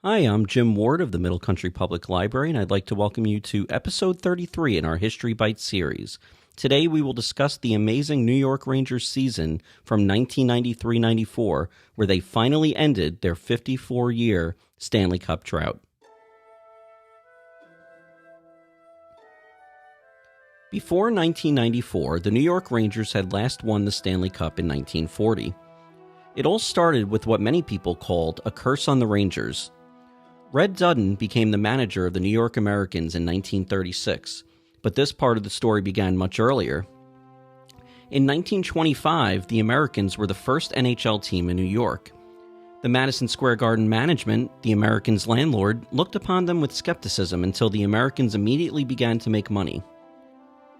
Hi, I'm Jim Ward of the Middle Country Public Library, and I'd like to welcome you to episode 33 in our History Bites series. Today we will discuss the amazing New York Rangers season from 1993-94, where they finally ended their 54-year Stanley Cup drought. Before 1994, the New York Rangers had last won the Stanley Cup in 1940. It all started with what many people called a curse on the Rangers. Red Dudden became the manager of the New York Americans in 1936, but this part of the story began much earlier. In 1925, the Americans were the first NHL team in New York. The Madison Square Garden management, the Americans' landlord, looked upon them with skepticism until the Americans immediately began to make money.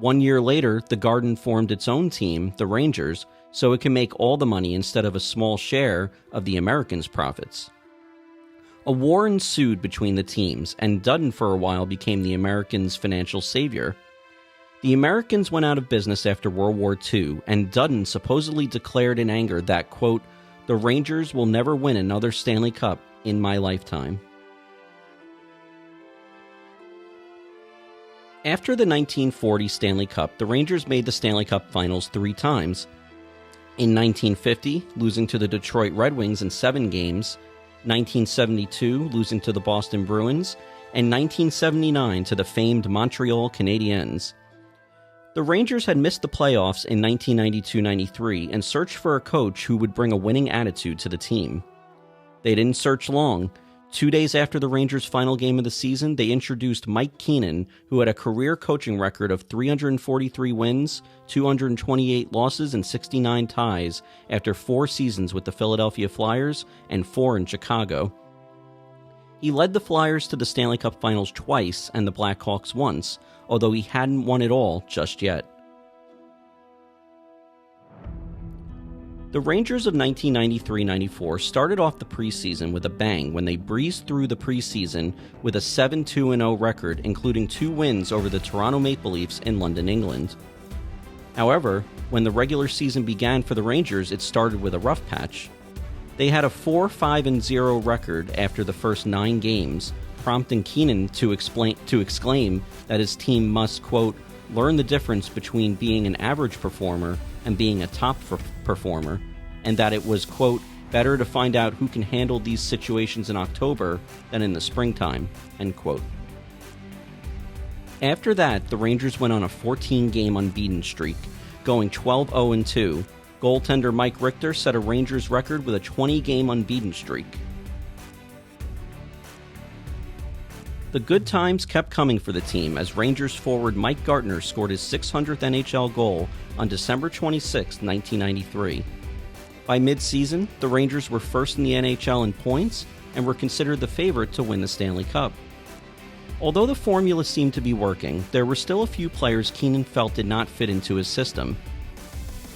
1 year later, the Garden formed its own team, the Rangers, so it can make all the money instead of a small share of the Americans' profits. A war ensued between the teams, and Dudden for a while became the Americans' financial savior. The Americans went out of business after World War II, and Dudden supposedly declared in anger that, quote, "The Rangers will never win another Stanley Cup in my lifetime." After the 1940 Stanley Cup, the Rangers made the Stanley Cup Finals 3 times. In 1950, losing to the Detroit Red Wings in 7 games, 1972, losing to the Boston Bruins, and 1979 to the famed Montreal Canadiens. The Rangers had missed the playoffs in 1992-93 and searched for a coach who would bring a winning attitude to the team. They didn't search long. 2 days after the Rangers' final game of the season, they introduced Mike Keenan, who had a career coaching record of 343 wins, 228 losses, and 69 ties after 4 seasons with the Philadelphia Flyers and 4 in Chicago. He led the Flyers to the Stanley Cup Finals twice and the Blackhawks once, although he hadn't won it all just yet. The Rangers of 1993-94 started off the preseason with a bang when they breezed through the preseason with a 7-2-0 record, including 2 wins over the Toronto Maple Leafs in London, England. However, when the regular season began for the Rangers, it started with a rough patch. They had a 4-5-0 record after the first 9 games, prompting Keenan to exclaim that his team must, quote, "learn the difference between being an average performer and being a top performer," and that it was, quote, "better to find out who can handle these situations in October than in the springtime," end quote. After that, the Rangers went on a 14-game unbeaten streak, going 12-0-2. Goaltender Mike Richter set a Rangers record with a 20-game unbeaten streak. The good times kept coming for the team as Rangers forward Mike Gartner scored his 600th NHL goal on December 26, 1993. By mid-season, the Rangers were first in the NHL in points and were considered the favorite to win the Stanley Cup. Although the formula seemed to be working, there were still a few players Keenan felt did not fit into his system.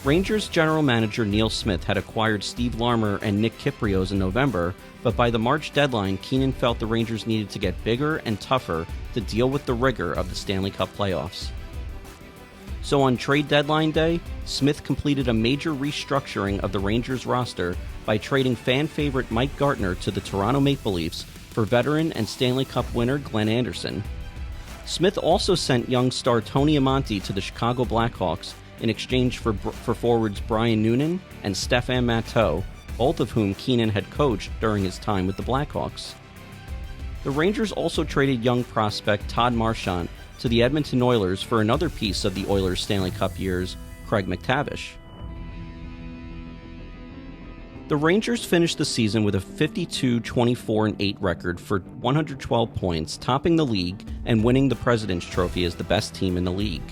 Rangers general manager Neil Smith had acquired Steve Larmer and Nick Kypreos in November, but by the March deadline, Keenan felt the Rangers needed to get bigger and tougher to deal with the rigor of the Stanley Cup playoffs. So on trade deadline day, Smith completed a major restructuring of the Rangers roster by trading fan favorite Mike Gartner to the Toronto Maple Leafs for veteran and Stanley Cup winner Glenn Anderson. Smith also sent young star Tony Amonte to the Chicago Blackhawks in exchange for forwards Brian Noonan and Stefan Matteau, both of whom Keenan had coached during his time with the Blackhawks. The Rangers also traded young prospect Todd Marchant to the Edmonton Oilers for another piece of the Oilers' Stanley Cup years, Craig McTavish. The Rangers finished the season with a 52-24-8 record for 112 points, topping the league and winning the President's Trophy as the best team in the league.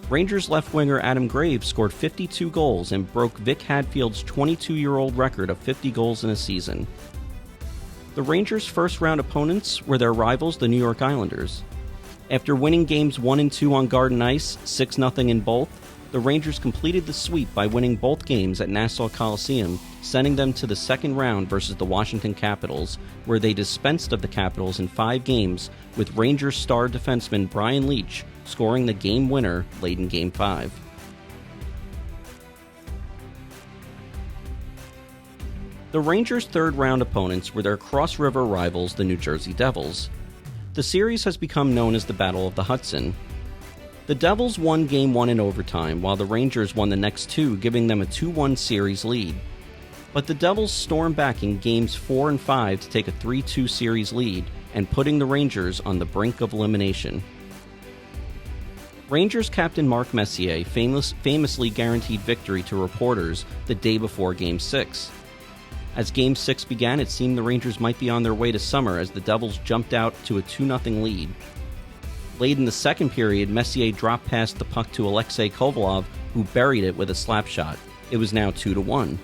Rangers left winger Adam Graves scored 52 goals and broke Vic Hadfield's 22-year-old record of 50 goals in a season. The Rangers' first-round opponents were their rivals, the New York Islanders. After winning games 1 and 2 on Garden Ice, 6-0 in both, the Rangers completed the sweep by winning both games at Nassau Coliseum, sending them to the second round versus the Washington Capitals, where they dispensed of the Capitals in 5 games, with Rangers star defenseman Brian Leetch scoring the game winner late in Game 5. The Rangers' third-round opponents were their cross-river rivals, the New Jersey Devils. The series has become known as the Battle of the Hudson. The Devils won Game 1 in overtime, while the Rangers won the next two, giving them a 2-1 series lead. But the Devils stormed back in Games 4 and 5 to take a 3-2 series lead, and putting the Rangers on the brink of elimination. Rangers captain Mark Messier famously guaranteed victory to reporters the day before Game 6. As Game 6 began, it seemed the Rangers might be on their way to summer as the Devils jumped out to a 2-0 lead. Late in the second period, Messier dropped past the puck to Alexei Kovalov, who buried it with a slap shot. It was now 2-1.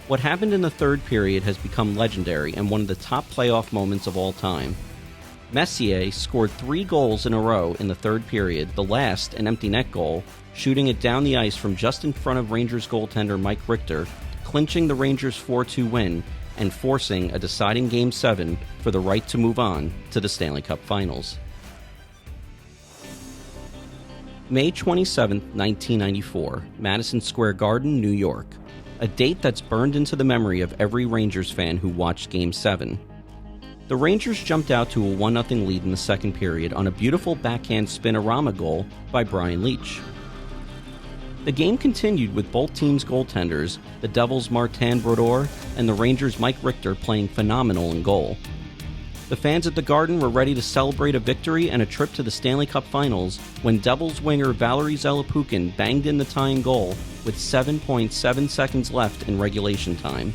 What happened in the third period has become legendary and one of the top playoff moments of all time. Messier scored 3 goals in a row in the third period, the last an empty net goal, shooting it down the ice from just in front of Rangers goaltender Mike Richter, clinching the Rangers' 4-2 win and forcing a deciding Game 7 for the right to move on to the Stanley Cup Finals. May 27, 1994, Madison Square Garden, New York. A date that's burned into the memory of every Rangers fan who watched Game 7. The Rangers jumped out to a 1-0 lead in the second period on a beautiful backhand spinorama goal by Brian Leetch. The game continued with both teams' goaltenders, the Devils' Martin Brodeur and the Rangers' Mike Richter, playing phenomenal in goal. The fans at the Garden were ready to celebrate a victory and a trip to the Stanley Cup Finals when Devils winger Valery Zelepukin banged in the tying goal with 7.7 seconds left in regulation time.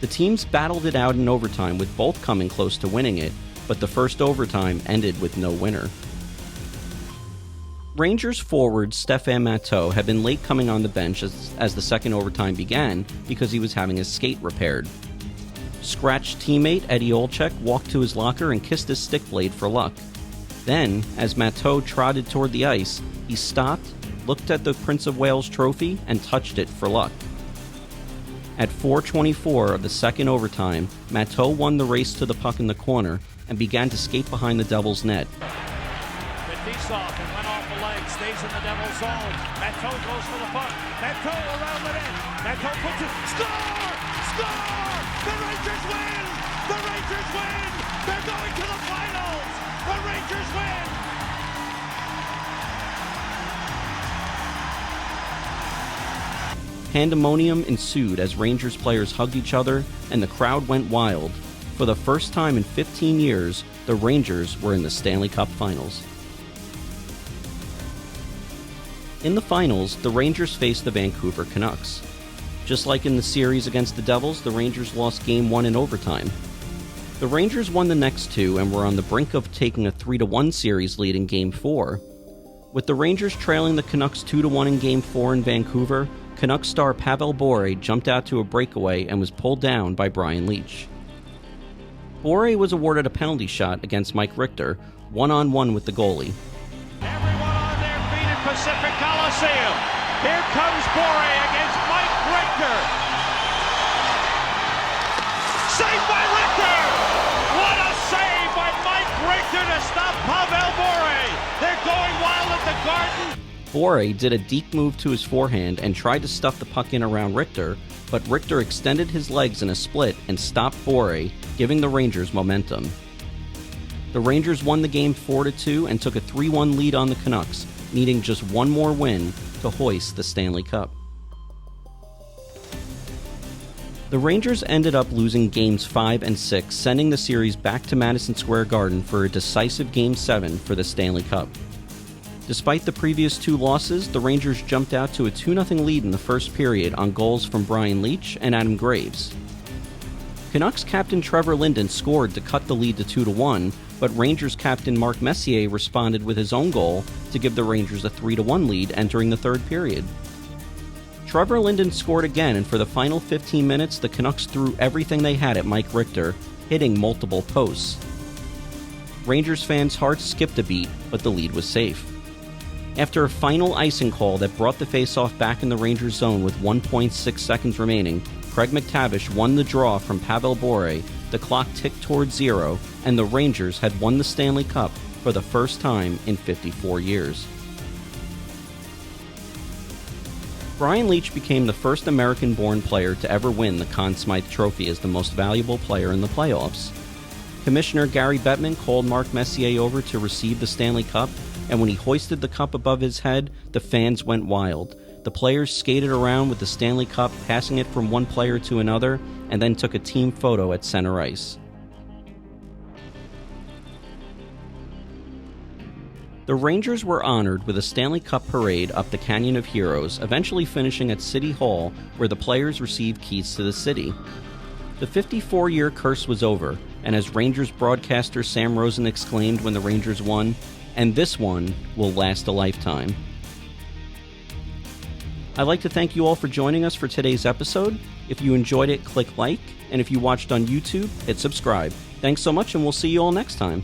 The teams battled it out in overtime, with both coming close to winning it, but the first overtime ended with no winner. Rangers forward Stefan Matteau had been late coming on the bench as the second overtime began because he was having his skate repaired. Scratched teammate Eddie Olczyk walked to his locker and kissed his stick blade for luck. Then, as Matteau trotted toward the ice, he stopped, looked at the Prince of Wales trophy, and touched it for luck. At 4:24 of the second overtime, Matteau won the race to the puck in the corner and began to skate behind the Devils' net. Fetisov and went off the leg, stays in the Devils' zone. Matteau goes for the puck. Matteau around the net. Matteau puts it. Score! Score! The Rangers win! The Rangers win! They're going to the finals! The Rangers win! Pandemonium ensued as Rangers players hugged each other and the crowd went wild. For the first time in 15 years, the Rangers were in the Stanley Cup Finals. In the finals, the Rangers faced the Vancouver Canucks. Just like in the series against the Devils, the Rangers lost Game 1 in overtime. The Rangers won the next two and were on the brink of taking a 3-1 series lead in Game 4. With the Rangers trailing the Canucks 2-1 in Game 4 in Vancouver, Canucks star Pavel Bure jumped out to a breakaway and was pulled down by Brian Leetch. Bure was awarded a penalty shot against Mike Richter, 1-on-1 with the goalie. Everyone on their feet at Pacific Coliseum. Here comes Bure against Mike Richter. Saved by Richter! What a save by Mike Richter to stop Pavel Bure! They're going wild at the Garden. Bure did a deep move to his forehand and tried to stuff the puck in around Richter, but Richter extended his legs in a split and stopped Bure, giving the Rangers momentum. The Rangers won the game 4-2 and took a 3-1 lead on the Canucks, needing just one more win to hoist the Stanley Cup. The Rangers ended up losing Games 5 and 6, sending the series back to Madison Square Garden for a decisive Game 7 for the Stanley Cup. Despite the previous two losses, the Rangers jumped out to a 2-0 lead in the first period on goals from Brian Leetch and Adam Graves. Canucks captain Trevor Linden scored to cut the lead to 2-1, but Rangers captain Mark Messier responded with his own goal to give the Rangers a 3-1 lead entering the third period. Trevor Linden scored again, and for the final 15 minutes, the Canucks threw everything they had at Mike Richter, hitting multiple posts. Rangers fans' hearts skipped a beat, but the lead was safe. After a final icing call that brought the faceoff back in the Rangers zone with 1.6 seconds remaining, Craig MacTavish won the draw from Pavel Bure, the clock ticked towards 0, and the Rangers had won the Stanley Cup for the first time in 54 years. Brian Leetch became the first American-born player to ever win the Conn Smythe Trophy as the most valuable player in the playoffs. Commissioner Gary Bettman called Mark Messier over to receive the Stanley Cup, and when he hoisted the cup above his head, the fans went wild. The players skated around with the Stanley Cup, passing it from one player to another, and then took a team photo at center ice. The Rangers were honored with a Stanley Cup parade up the Canyon of Heroes, eventually finishing at City Hall, where the players received keys to the city. The 54-year curse was over, and as Rangers broadcaster Sam Rosen exclaimed when the Rangers won, "And this one will last a lifetime." I'd like to thank you all for joining us for today's episode. If you enjoyed it, click like, and if you watched on YouTube, hit subscribe. Thanks so much, and we'll see you all next time.